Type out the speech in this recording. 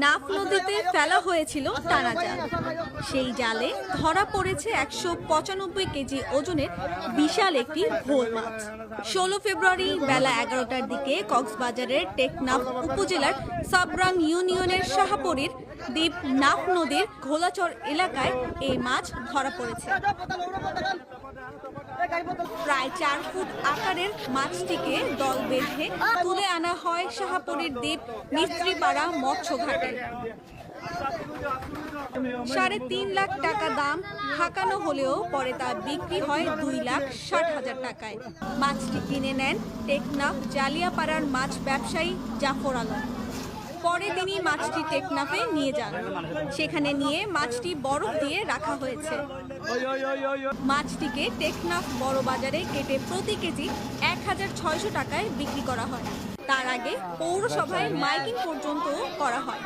নাফ নদীতে ফেলা হয়েছিল টানা জাল। সেই জালে ধরা পড়েছে 195 কেজি ওজনের বিশাল একটি ভোল মাছ। 16 ফেব্রুয়ারি বেলা 11টার দিকে কক্সবাজারের টেকনাফ উপজেলার সাবরাং ইউনিয়নের শাহপরীর দ্বীপ নাফ নদীর ঘোলাচর এলাকায় এই মাছ ধরা পড়েছে। প্রায় 4 ফুট আকারের মাছটিকে দল বেঁধে তুলে আনা হয় শাহপরীর দ্বীপ মিস্ত্রিপাড়া মৎস্য ঘাটে। 3.5 লাখ টাকা দাম হাঁকানো হলেও পরে তা বিক্রি হয় 2,60,000 টাকায়। মাছটি কিনে নেন টেকনাফ জালিয়াপাড়ার মাছ ব্যবসায়ী জাফর আলম। পরে তিনি মাছটি টেকনাফে নিয়ে যান। সেখানে নিয়ে মাছটি বরফ দিয়ে রাখা হয়েছে। মাছটিকে টেকনাফ বড় বাজারে কেটে প্রতি কেজি 1,600 টাকায় বিক্রি করা হয়। তার আগে পৌরসভায় মাইকিং পর্যন্ত করা হয়।